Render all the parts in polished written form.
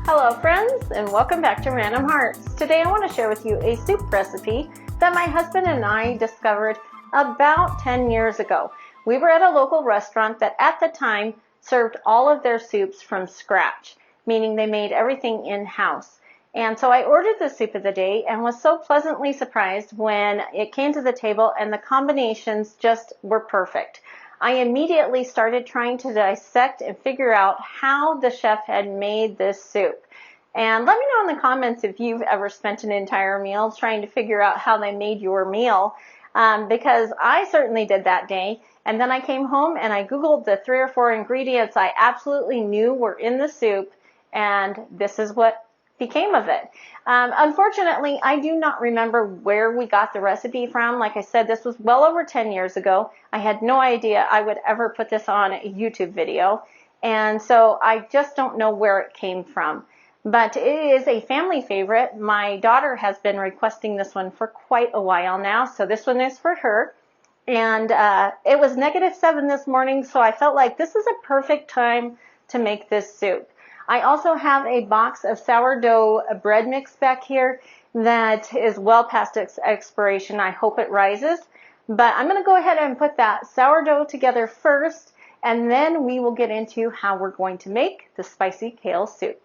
Hello friends, and welcome back to Random Hearts. Today I want to share with you a soup recipe that my husband and I discovered about 10 years ago. We were at a local restaurant that at the time served all of their soups from scratch, meaning they made everything in-house. And so I ordered the soup of the day and was so pleasantly surprised when it came to the table and the combinations just were perfect. I immediately started trying to dissect and figure out how the chef had made this soup. And let me know in the comments if you've ever spent an entire meal trying to figure out how they made your meal, because I certainly did that day. And then I came home and I Googled the 3 or 4 ingredients I absolutely knew were in the soup, and this is what became of it. Unfortunately, I do not remember where we got the recipe from. Like I said, this was well over 10 years ago. I had no idea I would ever put this on a YouTube video, and so I just don't know where it came from. But it is a family favorite. My daughter has been requesting this one for quite a while now, so this one is for her. And it was -7 this morning, so I felt like this is a perfect time to make this soup. I also have a box of sourdough bread mix back here that is well past its expiration. I hope it rises. But I'm going to go ahead and put that sourdough together first, and then we will get into how we're going to make the spicy kale soup.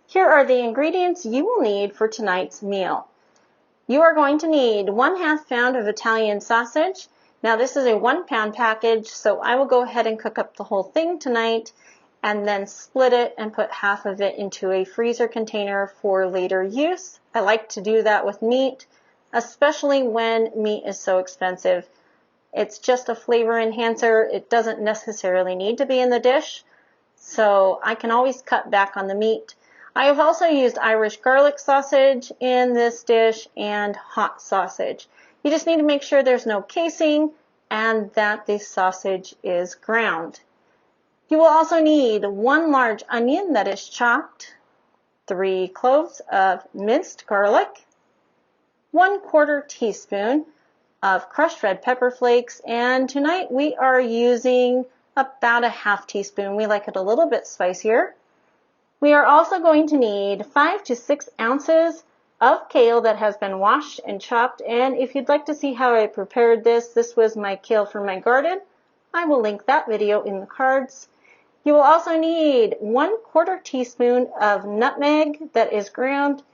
Here are the ingredients you will need for tonight's meal. You are going to need 1/2 pound of Italian sausage. Now this is a 1-pound package, so I will go ahead and cook up the whole thing tonight and then split it and put half of it into a freezer container for later use. I like to do that with meat, especially when meat is so expensive. It's just a flavor enhancer. It doesn't necessarily need to be in the dish, so I can always cut back on the meat. I have also used Irish garlic sausage in this dish and hot sausage. You just need to make sure there's no casing and that the sausage is ground. You will also need 1 large onion that is chopped, 3 cloves of minced garlic, 1/4 teaspoon of crushed red pepper flakes, and tonight we are using about a 1/2 teaspoon. We like it a little bit spicier. We are also going to need 5 to 6 ounces of kale that has been washed and chopped, and if you'd like to see how I prepared this was my kale from my garden. I will link that video in the cards. You will also need 1/4 teaspoon of nutmeg that is ground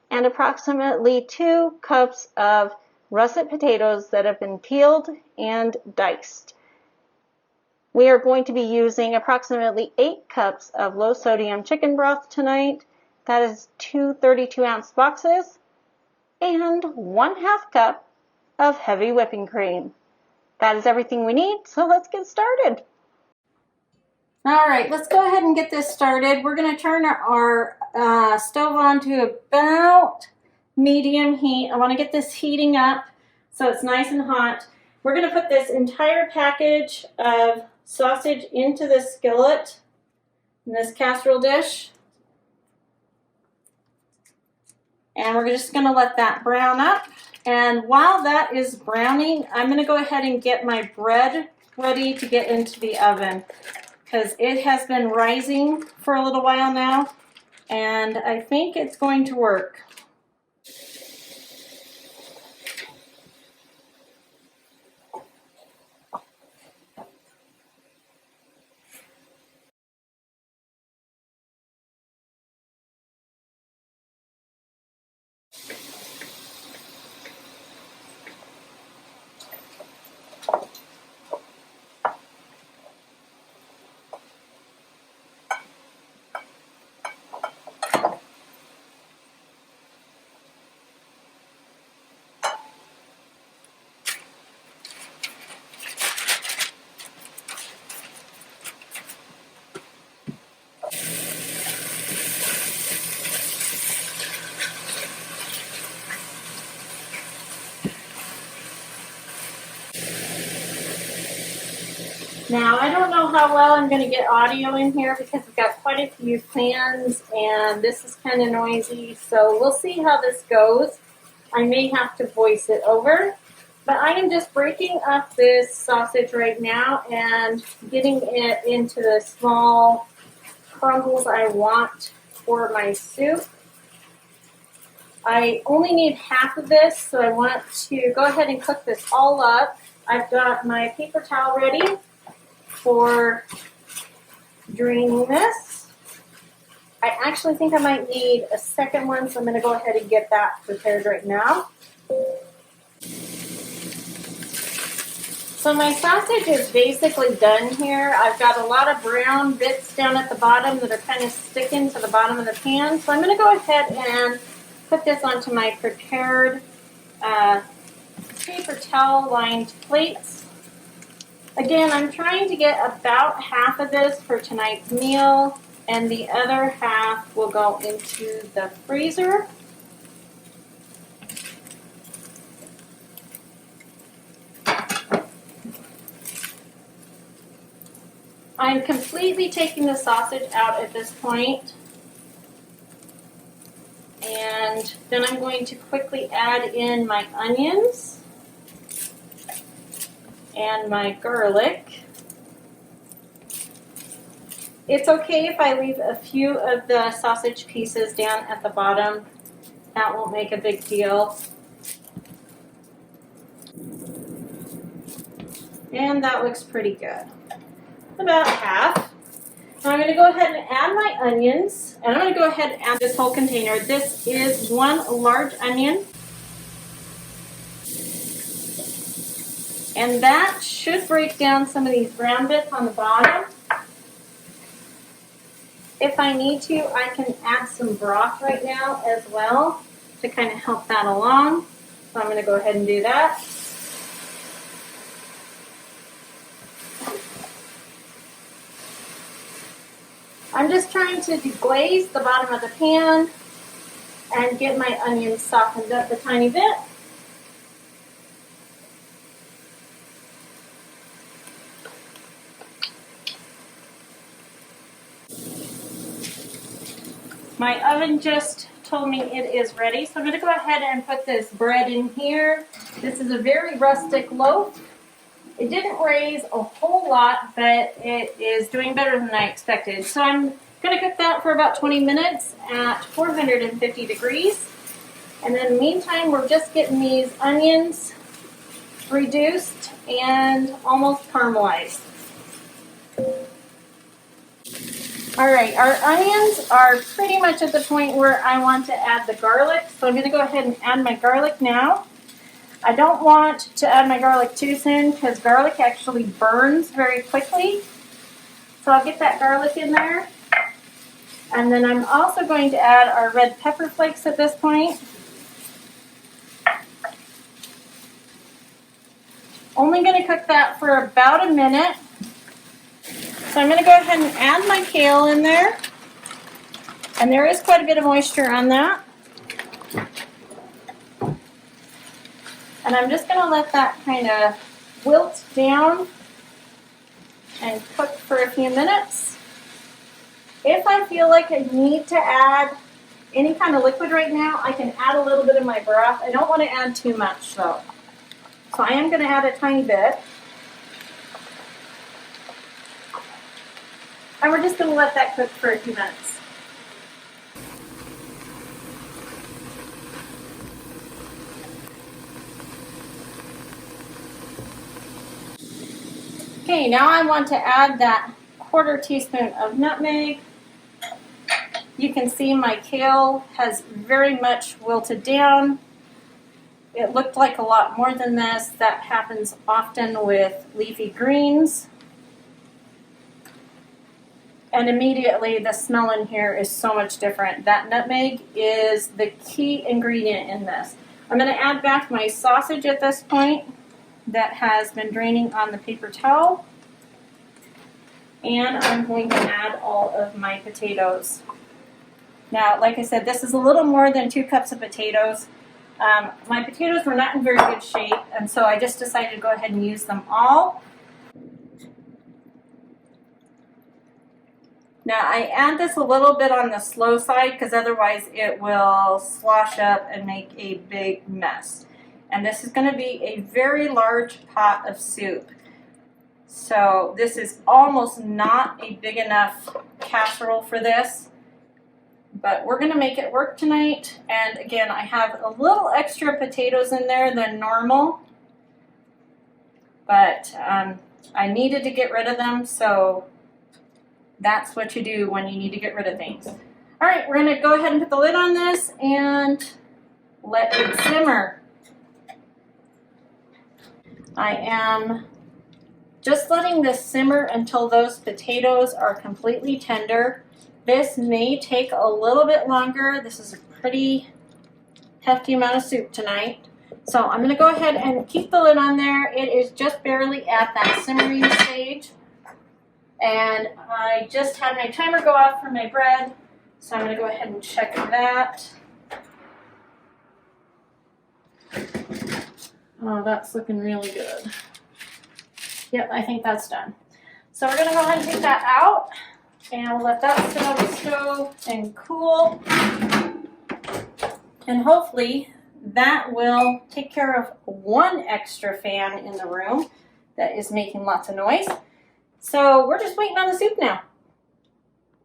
and approximately 2 cups of russet potatoes that have been peeled and diced. We are going to be using approximately 8 cups of low sodium chicken broth tonight. That is 2 32-ounce boxes and 1/2 cup of heavy whipping cream. That is everything we need, so let's get started. All right, let's go ahead and get this started. We're going to turn our stove on to about medium heat. I want to get this heating up so it's nice and hot. We're going to put this entire package of sausage into this skillet, in this casserole dish. And we're just going to let that brown up. And while that is browning, I'm going to go ahead and get my bread ready to get into the oven, because it has been rising for a little while now, and I think it's going to work. Now, I don't know how well I'm going to get audio in here because we've got quite a few fans and this is kind of noisy, so we'll see how this goes. I may have to voice it over, but I am just breaking up this sausage right now and getting it into the small crumbles I want for my soup. I only need half of this, so I want to go ahead and cook this all up. I've got my paper towel ready for draining this. I actually think I might need a second one, so I'm going to go ahead and get that prepared right now. So my sausage is basically done here. I've got a lot of brown bits down at the bottom that are kind of sticking to the bottom of the pan. So I'm going to go ahead and put this onto my prepared paper towel lined plates. Again, I'm trying to get about half of this for tonight's meal, and the other half will go into the freezer. I'm completely taking the sausage out at this point, and then I'm going to quickly add in my onions and my garlic. It's okay if I leave a few of the sausage pieces down at the bottom. That won't make a big deal. And that looks pretty good. About half. Now I'm going to go ahead and add my onions, and I'm going to go ahead and add this whole container. This is one large onion. And that should break down some of these brown bits on the bottom. If I need to, I can add some broth right now as well to kind of help that along. So I'm going to go ahead and do that. I'm just trying to deglaze the bottom of the pan and get my onions softened up a tiny bit. My oven just told me it is ready, so I'm going to go ahead and put this bread in here. This is a very rustic loaf. It didn't raise a whole lot, but it is doing better than I expected. So I'm going to cook that for about 20 minutes at 450 degrees. And in the meantime, we're just getting these onions reduced and almost caramelized. All right, our onions are pretty much at the point where I want to add the garlic. So I'm going to go ahead and add my garlic now. I don't want to add my garlic too soon because garlic actually burns very quickly. So I'll get that garlic in there. And then I'm also going to add our red pepper flakes at this point. Only going to cook that for about a minute. So I'm going to go ahead and add my kale in there. And there is quite a bit of moisture on that. And I'm just going to let that kind of wilt down and cook for a few minutes. If I feel like I need to add any kind of liquid right now, I can add a little bit of my broth. I don't want to add too much though. So I am going to add a tiny bit. And we're just going to let that cook for a few minutes. Okay, now I want to add that 1/4 teaspoon of nutmeg. You can see my kale has very much wilted down. It looked like a lot more than this. That happens often with leafy greens. And immediately the smell in here is so much different. That nutmeg is the key ingredient in this. I'm going to add back my sausage at this point that has been draining on the paper towel. And I'm going to add all of my potatoes. Now, like I said, this is a little more than 2 cups of potatoes. My potatoes were not in very good shape, and so I just decided to go ahead and use them all. Now I add this a little bit on the slow side because otherwise it will slosh up and make a big mess. And this is going to be a very large pot of soup. So this is almost not a big enough casserole for this. But we're going to make it work tonight. And again, I have a little extra potatoes in there than normal. But I needed to get rid of them, so that's what you do when you need to get rid of things. All right, we're going to go ahead and put the lid on this and let it simmer. I am just letting this simmer until those potatoes are completely tender. This may take a little bit longer. This is a pretty hefty amount of soup tonight. So I'm going to go ahead and keep the lid on there. It is just barely at that simmering stage. And I just had my timer go off for my bread. So I'm going to go ahead and check that. Oh, that's looking really good. Yep, I think that's done. So we're going to go ahead and take that out. And we'll let that sit on the stove and cool. And hopefully that will take care of one extra fan in the room that is making lots of noise. So we're just waiting on the soup now.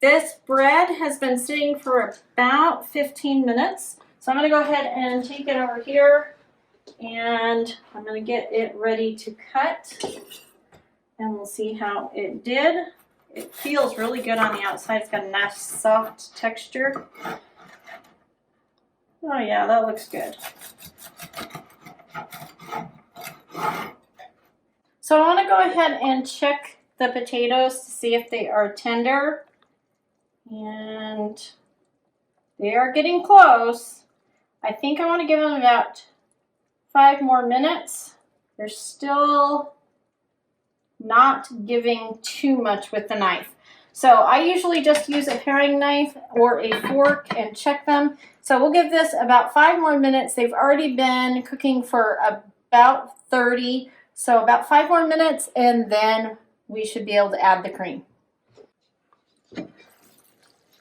This bread has been sitting for about 15 minutes. So I'm going to go ahead and take it over here and I'm going to get it ready to cut. And we'll see how it did. It feels really good on the outside. It's got a nice soft texture. Oh yeah, that looks good. So I want to go ahead and check the potatoes to see if they are tender. And they are getting close. I think I want to give them about 5 more minutes. They're still not giving too much with the knife. So I usually just use a paring knife or a fork and check them. So we'll give this about 5 more minutes. They've already been cooking for about 30. So about 5 more minutes and then we should be able to add the cream.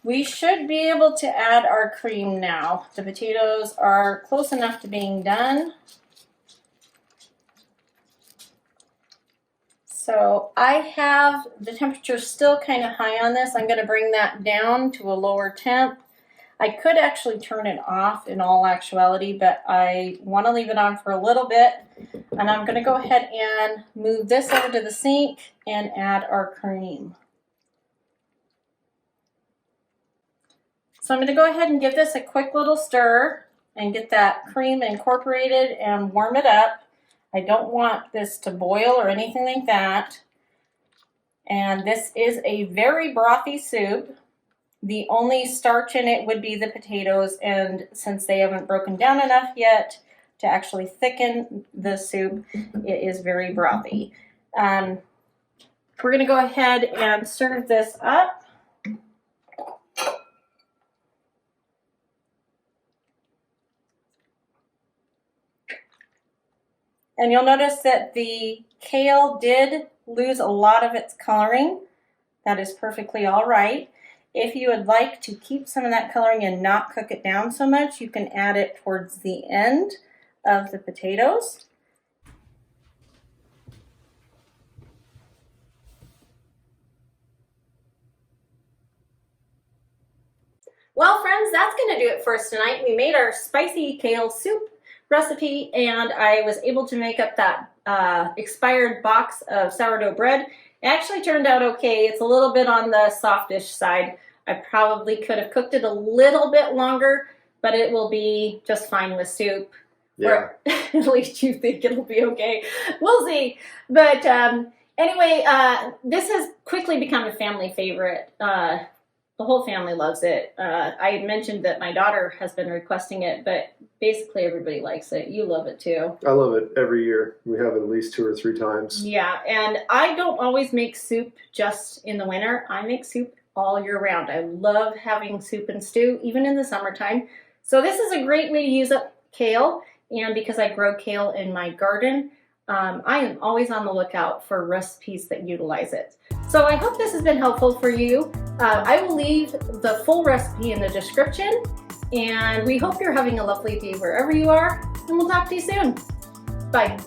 We should be able to add our cream now. The potatoes are close enough to being done. So I have the temperature still kind of high on this. I'm going to bring that down to a lower temp. I could actually turn it off in all actuality, but I want to leave it on for a little bit. And I'm going to go ahead and move this over to the sink and add our cream. So I'm going to go ahead and give this a quick little stir and get that cream incorporated and warm it up. I don't want this to boil or anything like that. And this is a very brothy soup. The only starch in it would be the potatoes, and since they haven't broken down enough yet to actually thicken the soup, it is very brothy. We're going to go ahead and serve this up. And you'll notice that the kale did lose a lot of its coloring. That is perfectly all right. If you would like to keep some of that coloring and not cook it down so much, you can add it towards the end of the potatoes. Well, friends, that's going to do it for us tonight. We made our spicy kale soup recipe, and I was able to make up that expired box of sourdough bread. It actually turned out okay. It's a little bit on the softish side. I probably could have cooked it a little bit longer, but it will be just fine with soup. Yeah. Or at least you think it'll be okay. We'll see. But anyway, this has quickly become a family favorite. The whole family loves it. I had mentioned that my daughter has been requesting it, but basically everybody likes it. You love it too. I love it every year. We have it at least 2 or 3 times. Yeah, and I don't always make soup just in the winter. I make soup all year round. I love having soup and stew, even in the summertime. So this is a great way to use up kale, and because I grow kale in my garden, I am always on the lookout for recipes that utilize it. So I hope this has been helpful for you. I will leave the full recipe in the description, and we hope you're having a lovely day wherever you are, and we'll talk to you soon. Bye.